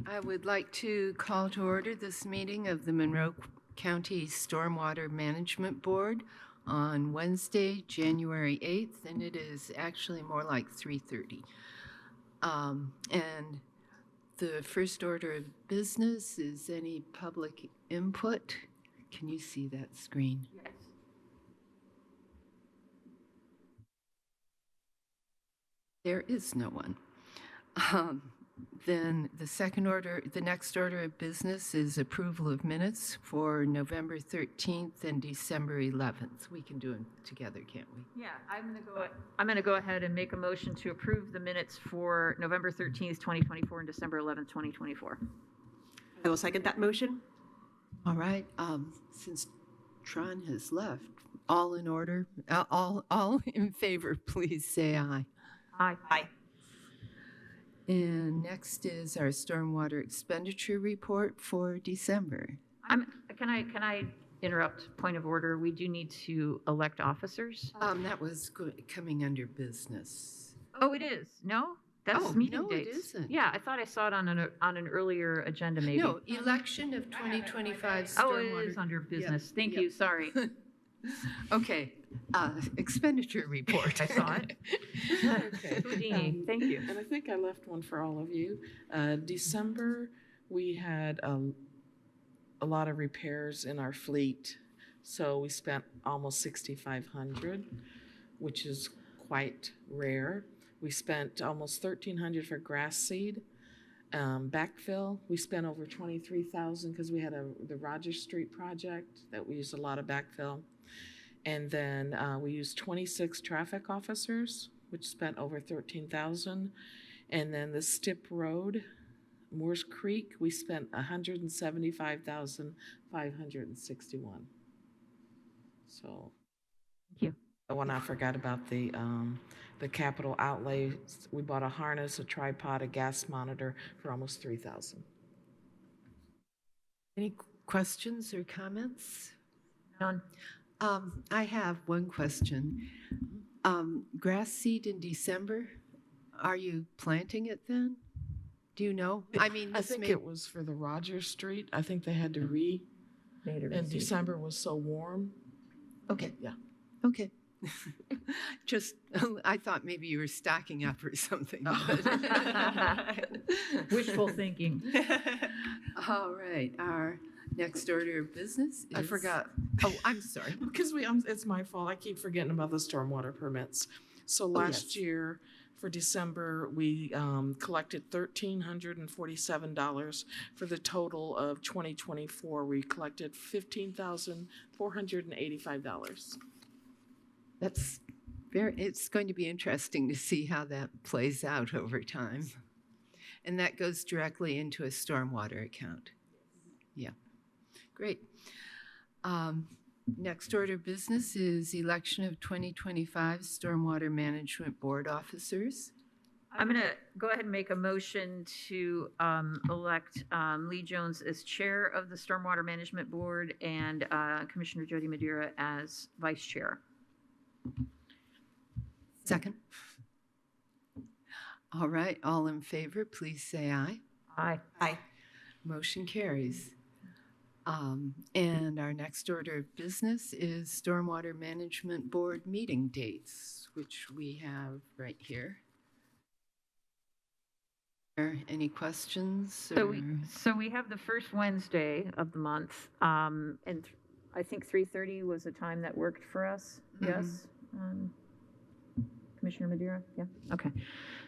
I would like to call to order this meeting of the Monroe County Stormwater Management Board on Wednesday, January 8th, and it is actually more like 3:30. And the first order of business is any public input. Can you see that screen? Yes. There is no one. Then the next order of business is approval of minutes for November 13th and December 11th. We can do them together, can't we? Yeah, I'm going to go ahead and make a motion to approve the minutes for November 13th, 2024 and December 11th, 2024. I will second that motion. All right. Since Tron has left, all in order, all in favor, please say aye. Aye. Aye. And next is our stormwater expenditure report for December. Can I interrupt? Point of order. We do need to elect officers. That was coming under business. Oh, it is. No, that's meeting no, dates. it isn't. Yeah, I thought I saw it on an earlier agenda. Maybe. No, election of 2025 stormwater. Oh, it is under business. Yep, Thank yep. you. Sorry. Okay, expenditure report. I saw it. Okay. Houdini. Thank you. And I think I left one for all of you. December, we had a lot of repairs in our fleet, so we spent almost $6,500, which is quite rare. We spent almost $1,300 for grass seed. Backfill, we spent over $23,000 because we had the Rogers Street project that we used a lot of backfill. And then we used 26 traffic officers, which spent over $13,000. And then the Stip Road, Moores Creek, we spent $175,561. So, Thank you. When I forgot about the capital outlay, we bought a harness, a tripod, a gas monitor for almost $3,000. Any questions or comments? None. I have one question. Grass seed in December, are you planting it then? Do you know? I mean, I think it was for the Rogers Street. I think they had to and December was so warm. Okay. Yeah. Okay. Just, I thought maybe you were stocking up or something. Wishful thinking. All right. Our next order of business is... I forgot. Oh, I'm sorry. Because it's my fault. I keep forgetting about the stormwater permits. So last year for December, we collected $1,347. For the total of 2024, we collected $15,485. It's going to be interesting to see how that plays out over time. And that goes directly into a stormwater account. Yeah. Great. Next order of business is election of 2025 Stormwater Management Board officers. I'm going to go ahead and make a motion to elect Lee Jones as chair of the Stormwater Management Board and Commissioner Jody Madeira as vice chair. Second. All right. All in favor, please say aye. Aye. Aye. Motion carries. And our next order of business is Stormwater Management Board meeting dates, which we have right here. Are any questions? So we have the first Wednesday of the month, and I think 3:30 was a time that worked for us. Mhm. Yes, Commissioner Madeira. Yeah. Okay.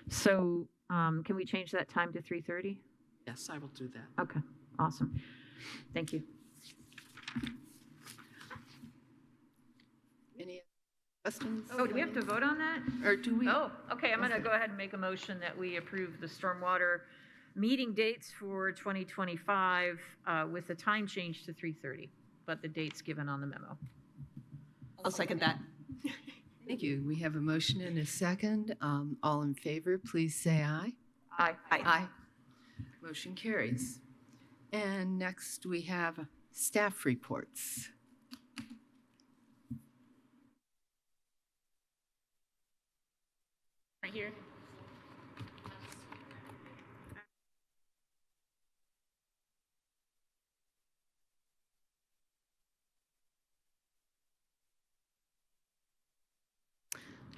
So can we change that time to 3:30? Yes, I will do that. Okay. Awesome. Thank you. Any questions? Oh, do we have to vote on that? Or do we? Oh, okay. I'm going to go ahead and make a motion that we approve the stormwater meeting dates for 2025 with the time change to 3:30, but the dates given on the memo. I'll second that. Thank you. We have a motion and a second. All in favor, please say aye. Aye. Aye. Motion carries. And next we have staff reports. Right here.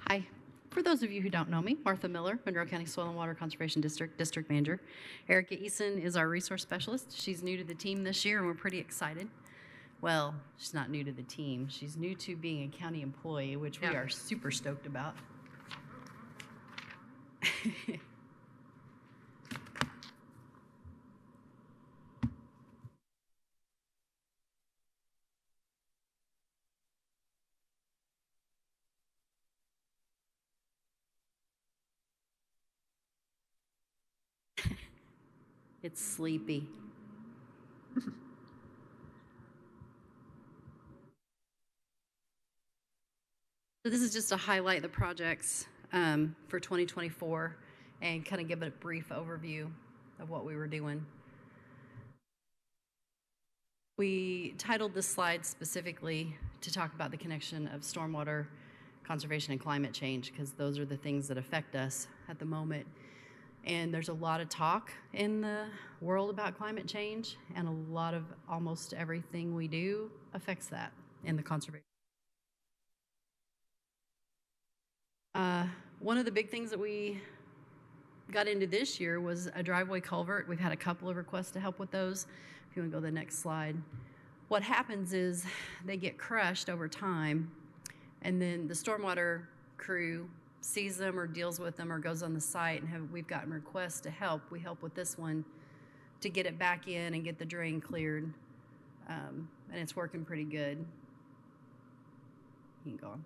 Hi. For those of you who don't know me, Martha Miller, Monroe County Soil and Water Conservation District Manager. Erica Eason is our resource specialist. She's new to the team this year, and we're pretty excited. Well, she's not new to the team. She's new to being a county employee, which we Yeah. are super stoked about. It's sleepy. So this is just to highlight the projects for 2024 and kind of give a brief overview of what we were doing. We titled this slide specifically to talk about the connection of stormwater conservation and climate change, because those are the things that affect us at the moment. And there's a lot of talk in the world about climate change, and a lot of almost everything we do affects that in the conservation. One of the big things that we got into this year was a driveway culvert. We've had a couple of requests to help with those. If you want to go to the next slide. What happens is they get crushed over time, and then the stormwater crew sees them or deals with them or goes on the site, and we've gotten requests to help. We help with this one to get it back in and get the drain cleared, and it's working pretty good. You can go on.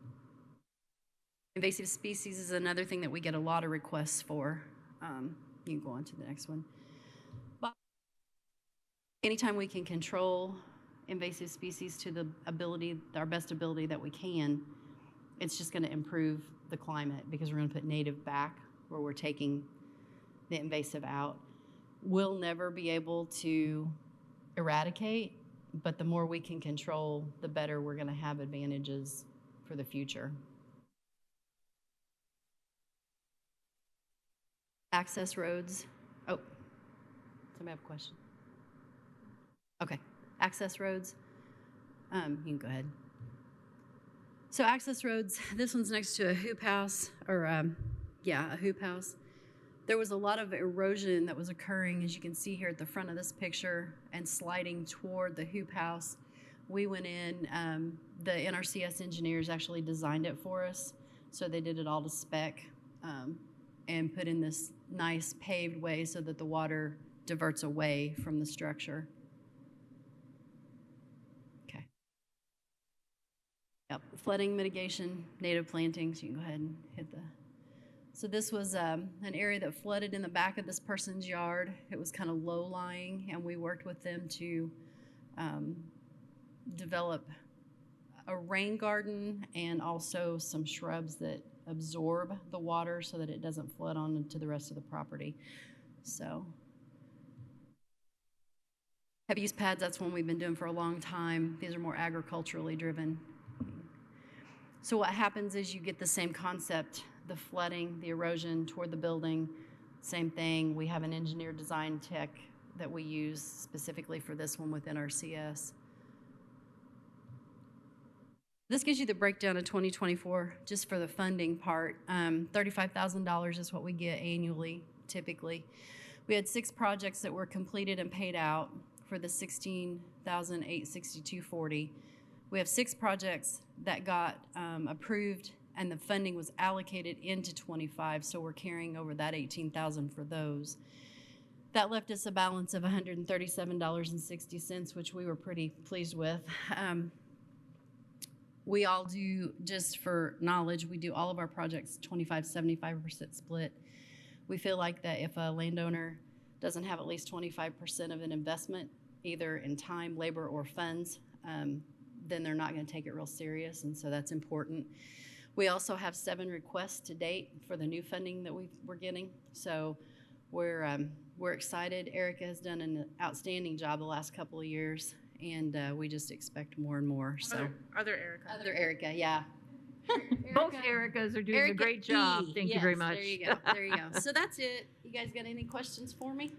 Invasive species is another thing that we get a lot of requests for. You can go on to the next one. But anytime we can control invasive species to the ability, our best ability that we can, it's just going to improve the climate, because we're going to put native back where we're taking the invasive out. We'll never be able to eradicate, but the more we can control, the better we're going to have advantages for the future. Access roads. Oh, somebody have a question? Okay, access roads. You can go ahead. So access roads, this one's next to a hoop house, or a hoop house. There was a lot of erosion that was occurring, as you can see here at the front of this picture, and sliding toward the hoop house. We went in, the NRCS engineers actually designed it for us, so they did it all to spec, and put in this nice paved way so that the water diverts away from the structure. Okay. Yep, flooding mitigation, native plantings, you can go ahead and hit the. So this was an area that flooded in the back of this person's yard. It was kind of low lying, and we worked with them to develop a rain garden and also some shrubs that absorb the water so that it doesn't flood on into the rest of the property. So heavy use pads, that's one we've been doing for a long time. These are more agriculturally driven. So what happens is you get the same concept, the flooding, the erosion toward the building, same thing. We have an engineer design tech that we use specifically for this one within our CS. This gives you the breakdown of 2024 just for the funding part. $35,000 is what we get annually, typically. We had 6 projects that were completed and paid out for the $16,862.40. We have 6 projects that got approved, and the funding was allocated into 25, so we're carrying over that $18,000 for those. That left us a balance of $137.60, which we were pretty pleased with. We all do, just for knowledge, we do all of our projects 25-75% split. We feel like that if a landowner doesn't have at least 25% of an investment, either in time, labor, or funds, then they're not going to take it real serious, and so that's important. We also have 7 requests to date for the new funding that we're getting, so we're excited. Erica has done an outstanding job the last couple of years, and we just expect more and more. So Other Erica. other Erica, yeah. Both Ericas are doing a great job. Thank you very much. There you go. There you go. So that's it. You guys got any questions for me?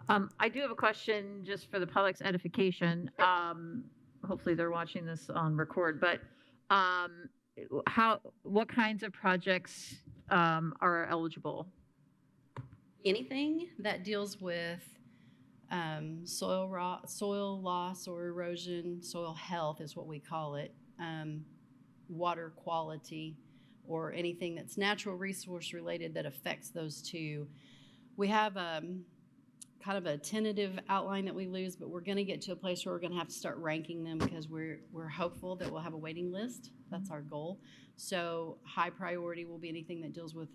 I do have a question just for the public's edification. Hopefully they're watching this on record, but what kinds of projects are eligible? Anything that deals with soil loss or erosion, soil health is what we call it, water quality, or anything that's natural resource related that affects those two. We have kind of a tentative outline that we lose, but we're going to get to a place where we're going to have to start ranking them because we're hopeful that we'll have a waiting list. That's our goal. So high priority will be anything that deals with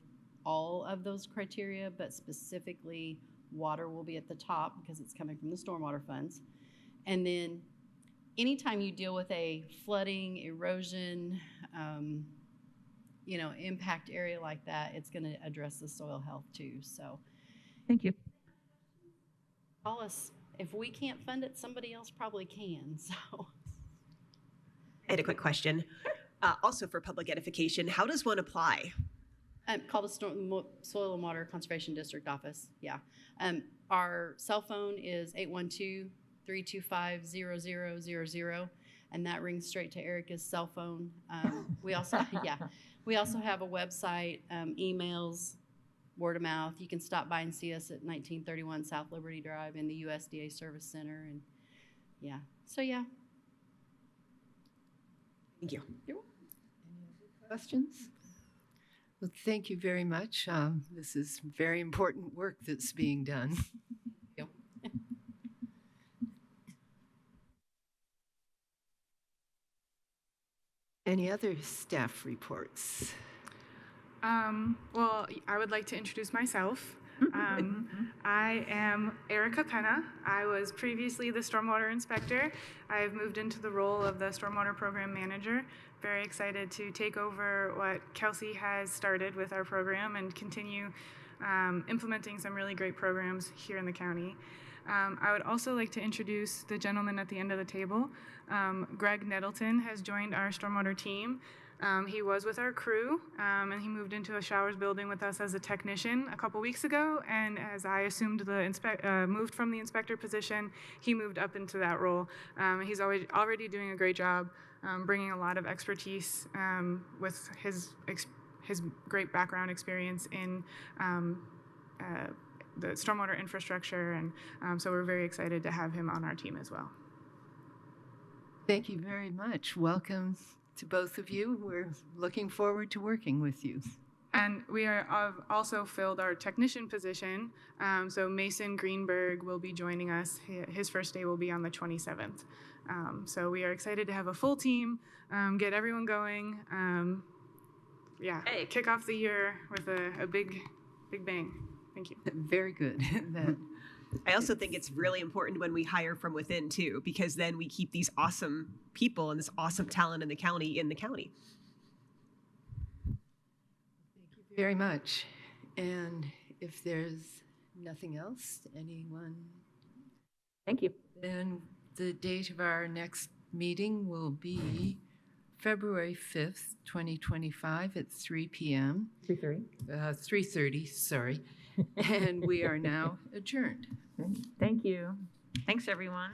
all of those criteria, but specifically water will be at the top because it's coming from the stormwater funds. And then anytime you deal with a flooding, erosion, impact area like that, it's going to address the soil health too. So Thank you. call us. If we can't fund it, somebody else probably can. So I had a quick question. Also for public edification, how does one apply? call the Soil and Water Conservation District office. Yeah. Our cell phone is 812-325-0000, and that rings straight to Erica's cell phone. We also have a website, emails, word of mouth. You can stop by and see us at 1931 South Liberty Drive in the USDA Service Center. And yeah, so yeah. Thank you. Any other questions? Well, thank you very much. This is very important work that's being done. Yep. Any other staff reports? Well, I would like to introduce myself. I am Erica Penna. I was previously the stormwater inspector. I have moved into the role of the stormwater program manager. Very excited to take over what Kelsey has started with our program and continue implementing some really great programs here in the county. I would also like to introduce the gentleman at the end of the table. Greg Nettleton has joined our stormwater team. He was with our crew, and he moved into a showers building with us as a technician a couple weeks ago. And as I assumed moved from the inspector position, he moved up into that role. He's already doing a great job, bringing a lot of expertise with his great background experience in the stormwater infrastructure, and so we're very excited to have him on our team as well. Thank you very much. Welcome to both of you. We're looking forward to working with you. And we have also filled our technician position. So Mason Greenberg will be joining us. His first day will be on the 27th. So we are excited to have a full team, get everyone going. Hey. Kick off the year with a big bang. Thank you. Very good. I also think it's really important when we hire from within too, because then we keep these awesome people and this awesome talent in the county. Thank you very much. And if there's nothing else, anyone? Thank you. Then the date of our next meeting will be February 5th, 2025 at 3 p.m. 3:30. 3:30, sorry. And we are now adjourned. Thank you. Thanks, everyone.